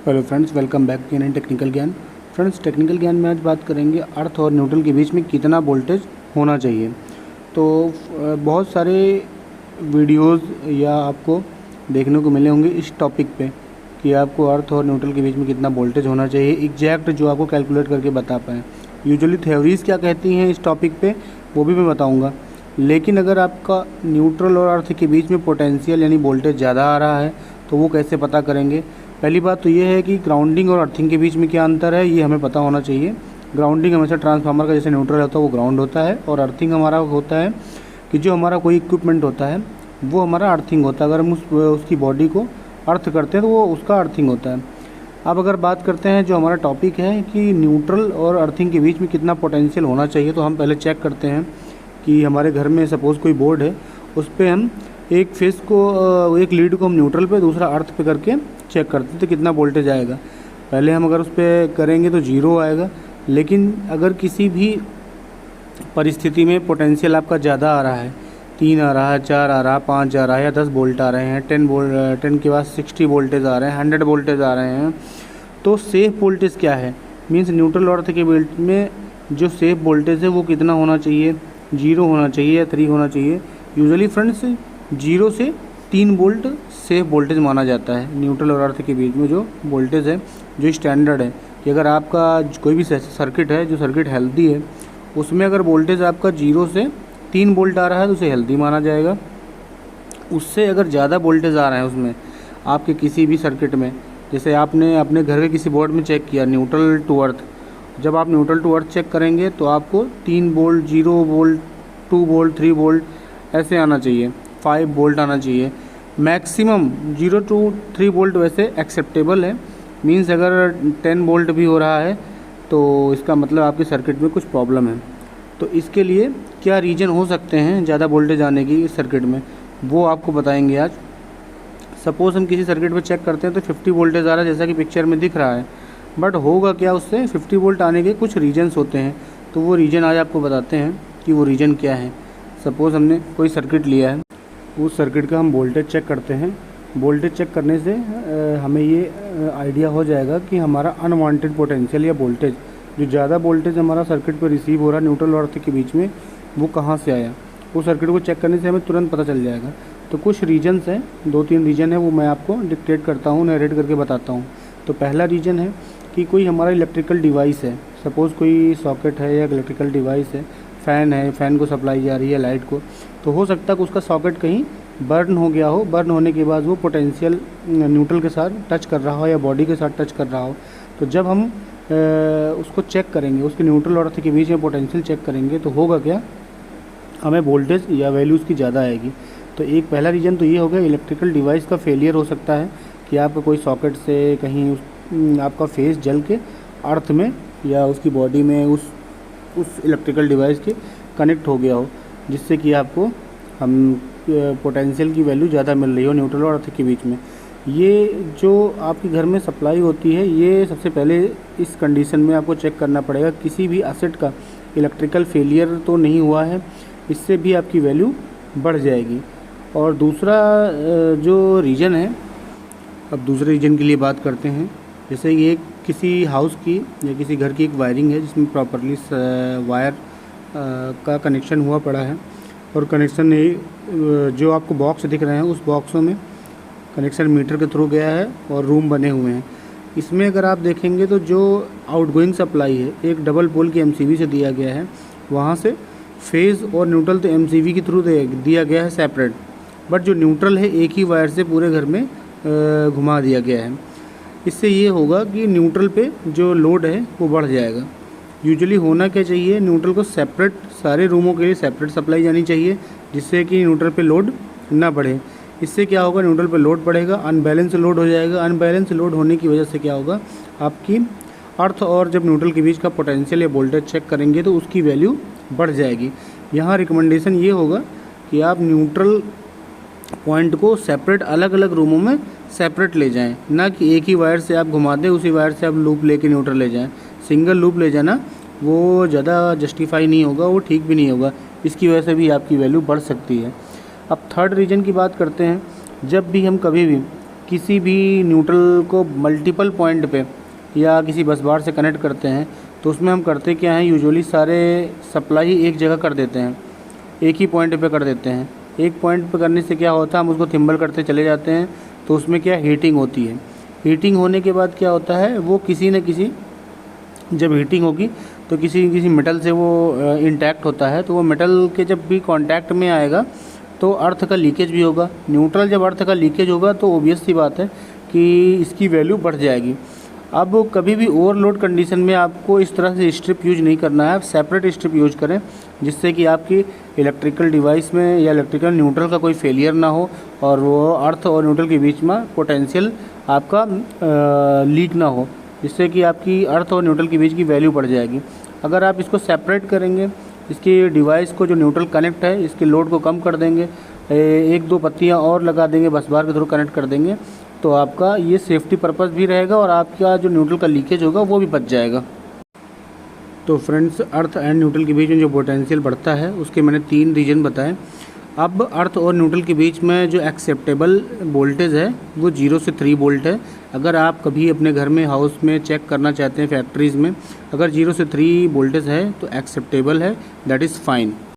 Hello friends, welcome back to in technical Gyan. Friends, technical Gyan में आज बात करेंगे अर्थ और न्यूट्रल के बीच में कितना वोल्टेज होना चाहिए। तो बहुत सारे वीडियोस या आपको देखने को मिले होंगे इस टॉपिक पे कि आपको अर्थ और न्यूट्रल के बीच में कितना वोल्टेज होना चाहिए एग्जैक्ट, जो आपको कैलकुलेट करके बता पाएँ। यूजुअली थ्योरीज़ क्या कहती हैं इस टॉपिक पे वो भी मैं बताऊँगा। लेकिन अगर आपका न्यूट्रल और अर्थ के बीच में पोटेंशियल यानी वोल्टेज ज़्यादा आ रहा है तो वो कैसे पता करेंगे। पहली बात तो ये है कि ग्राउंडिंग और अर्थिंग के बीच में क्या अंतर है, ये हमें पता होना चाहिए। ग्राउंडिंग हमेशा ट्रांसफार्मर का जैसे न्यूट्रल होता है वो ग्राउंड होता है, और अर्थिंग हमारा होता है कि जो हमारा कोई इक्विपमेंट होता है वो हमारा अर्थिंग होता है। अगर हम उसकी बॉडी को अर्थ करते हैं तो वो उसका अर्थिंग होता है। अब अगर बात करते हैं जो हमारा टॉपिक है कि न्यूट्रल और अर्थिंग के बीच में कितना पोटेंशियल होना चाहिए, तो हम पहले चेक करते हैं कि हमारे घर में सपोज़ कोई बोर्ड है, उस पर हम एक फेस को, एक लीड को हम न्यूट्रल पे दूसरा अर्थ पे करके चेक करते हैं तो कितना वोल्टेज आएगा। पहले हम अगर उस पर करेंगे तो 0 आएगा। लेकिन अगर किसी भी परिस्थिति में पोटेंशियल आपका ज़्यादा आ रहा है, 3 आ रहा है, 4 आ रहा है, 5 आ रहा है या 10 वोल्ट आ रहे हैं, 10 के बाद 60 वोल्टेज आ रहे हैं, 100 वोल्टेज आ रहे हैं, तो सेफ वोल्टेज क्या है, मीन्स न्यूट्रल और अर्थ के बीच में जो सेफ वोल्टेज है वो कितना होना चाहिए, 0 होना चाहिए या 3 होना चाहिए। यूजुअली फ्रेंड्स 0 से 3 वोल्ट सेफ वोल्टेज माना जाता है न्यूट्रल और अर्थ के बीच में जो वोल्टेज है, जो स्टैंडर्ड है कि अगर आपका कोई भी सर्किट है, जो सर्किट हेल्दी है, उसमें अगर वोल्टेज आपका 0 से 3 वोल्ट आ रहा है तो उसे हेल्दी माना जाएगा। उससे अगर ज़्यादा वोल्टेज आ रहा है उसमें आपके किसी भी सर्किट में, जैसे आपने अपने घर के किसी बोर्ड में चेक किया न्यूट्रल टू अर्थ, जब आप न्यूट्रल टू अर्थ चेक करेंगे तो आपको 3 वोल्ट, 0 वोल्ट, 2 वोल्ट, 3 वोल्ट ऐसे आना चाहिए, 5 वोल्ट आना चाहिए मैक्सिमम। 0 to 3 वोल्ट वैसे एक्सेप्टेबल है, मींस अगर 10 वोल्ट भी हो रहा है तो इसका मतलब आपके सर्किट में कुछ प्रॉब्लम है। तो इसके लिए क्या रीज़न हो सकते हैं ज़्यादा वोल्टेज आने की इस सर्किट में, वो आपको बताएंगे आज। सपोज़ हम किसी सर्किट में चेक करते हैं तो 50 वोल्टेज आ रहा है जैसा कि पिक्चर में दिख रहा है, बट होगा क्या, उससे 50 वोल्ट आने के कुछ रीजन्स होते हैं। तो वो रीज़न आज आपको बताते हैं कि वो रीज़न क्या है। सपोज़ हमने कोई सर्किट लिया है, उस सर्किट का हम वोल्टेज चेक करते हैं। वोल्टेज चेक करने से हमें ये आइडिया हो जाएगा कि हमारा अनवांटेड पोटेंशियल या वोल्टेज, जो ज़्यादा वोल्टेज हमारा सर्किट पर रिसीव हो रहा है न्यूट्रल और अर्थ के बीच में, वो कहाँ से आया। उस सर्किट को चेक करने से हमें तुरंत पता चल जाएगा। तो कुछ रीजन्स हैं, 2-3 रीजन है, वो मैं आपको डिक्टेट करता हूँ, नरेट करके बताता हूँ। तो पहला रीजन है कि कोई हमारा इलेक्ट्रिकल डिवाइस है, सपोज़ कोई सॉकेट है या इलेक्ट्रिकल डिवाइस है, फ़ैन है, फ़ैन को सप्लाई जा रही है लाइट को, तो हो सकता है कि उसका सॉकेट कहीं बर्न हो गया हो, बर्न होने के बाद वो पोटेंशियल न्यूट्रल के साथ टच कर रहा हो या बॉडी के साथ टच कर रहा हो। तो जब हम उसको चेक करेंगे, उसके न्यूट्रल और अर्थ के बीच में पोटेंशियल चेक करेंगे, तो होगा क्या, हमें वोल्टेज या वैल्यू उसकी ज़्यादा आएगी। तो एक पहला रीज़न तो ये हो गया, इलेक्ट्रिकल डिवाइस का फेलियर हो सकता है कि आपका कोई सॉकेट से कहीं आपका फेस जल के अर्थ में या उसकी बॉडी में उस इलेक्ट्रिकल डिवाइस के कनेक्ट हो गया हो, जिससे कि आपको हम पोटेंशियल की वैल्यू ज़्यादा मिल रही हो न्यूट्रल और अर्थ के बीच में। ये जो आपके घर में सप्लाई होती है, ये सबसे पहले इस कंडीशन में आपको चेक करना पड़ेगा किसी भी एसेट का इलेक्ट्रिकल फेलियर तो नहीं हुआ है, इससे भी आपकी वैल्यू बढ़ जाएगी। और दूसरा जो रीज़न है, अब दूसरे रीज़न के लिए बात करते हैं। जैसे ये किसी हाउस की या किसी घर की एक वायरिंग है जिसमें प्रॉपरली वायर का कनेक्शन हुआ पड़ा है, और कनेक्शन जो आपको बॉक्स दिख रहे हैं उस बॉक्सों में कनेक्शन मीटर के थ्रू गया है और रूम बने हुए हैं। इसमें अगर आप देखेंगे तो जो आउटगोइंग सप्लाई है एक डबल पोल की एमसीवी से दिया गया है, वहाँ से फेज़ और न्यूट्रल तो एमसीवी के थ्रू दिया गया है सेपरेट, बट जो न्यूट्रल है एक ही वायर से पूरे घर में घुमा दिया गया है। इससे ये होगा कि न्यूट्रल पे जो लोड है वो बढ़ जाएगा। यूजुअली होना क्या चाहिए, न्यूट्रल को सेपरेट, सारे रूमों के लिए सेपरेट सप्लाई जानी चाहिए, जिससे कि न्यूट्रल पे लोड ना बढ़े। इससे क्या होगा, न्यूट्रल पे लोड बढ़ेगा, अनबैलेंस लोड हो जाएगा। अनबैलेंस लोड होने की वजह से क्या होगा, आपकी अर्थ और जब न्यूट्रल के बीच का पोटेंशियल या वोल्टेज चेक करेंगे तो उसकी वैल्यू बढ़ जाएगी। यहाँ रिकमेंडेशन ये होगा कि आप न्यूट्रल पॉइंट को सेपरेट अलग अलग रूमों में सेपरेट ले जाएं, ना कि एक ही वायर से आप घुमा दें, उसी वायर से आप लूप लेके न्यूट्रल ले जाएं। सिंगल लूप ले जाना वो ज़्यादा जस्टिफाई नहीं होगा, वो ठीक भी नहीं होगा, इसकी वजह से भी आपकी वैल्यू बढ़ सकती है। अब थर्ड रीज़न की बात करते हैं। जब भी हम कभी भी किसी भी न्यूट्रल को मल्टीपल पॉइंट पे या किसी बस बार से कनेक्ट करते हैं तो उसमें हम करते क्या हैं, यूजुअली सारे सप्लाई एक जगह कर देते हैं, एक ही पॉइंट पे कर देते हैं। एक पॉइंट पे करने से क्या होता है, हम उसको थिम्बल करते चले जाते हैं तो उसमें क्या हीटिंग होती है। हीटिंग होने के बाद क्या होता है, वो किसी न किसी, जब हीटिंग होगी तो किसी न किसी मेटल से वो इंटैक्ट होता है, तो वो मेटल के जब भी कांटेक्ट में आएगा तो अर्थ का लीकेज भी होगा। न्यूट्रल जब अर्थ का लीकेज होगा तो ऑब्वियस सी बात है कि इसकी वैल्यू बढ़ जाएगी। अब कभी भी ओवरलोड कंडीशन में आपको इस तरह से स्ट्रिप यूज नहीं करना है, आप सेपरेट स्ट्रिप यूज करें, जिससे कि आपकी इलेक्ट्रिकल डिवाइस में या इलेक्ट्रिकल न्यूट्रल का कोई फेलियर ना हो और वो अर्थ और न्यूट्रल के बीच में पोटेंशियल आपका लीक ना हो, जिससे कि आपकी अर्थ और न्यूट्रल के बीच की वैल्यू बढ़ जाएगी। अगर आप इसको सेपरेट करेंगे, इसकी डिवाइस को जो न्यूट्रल कनेक्ट है इसके लोड को कम कर देंगे, एक दो पत्तियाँ और लगा देंगे, बस बार के थ्रू कनेक्ट कर देंगे, तो आपका ये सेफ्टी पर्पस भी रहेगा और आपका जो न्यूट्रल का लीकेज होगा वो भी बच जाएगा। तो फ्रेंड्स, अर्थ एंड न्यूट्रल के बीच में जो पोटेंशियल बढ़ता है उसके मैंने 3 रीजन बताए। अब अर्थ और न्यूट्रल के बीच में जो एक्सेप्टेबल वोल्टेज है वो 0 से 3 वोल्ट है। अगर आप कभी अपने घर में हाउस में चेक करना चाहते हैं, फैक्ट्रीज़ में, अगर 0 से 3 वोल्टेज है तो एक्सेप्टेबल है, दैट इज़ फाइन।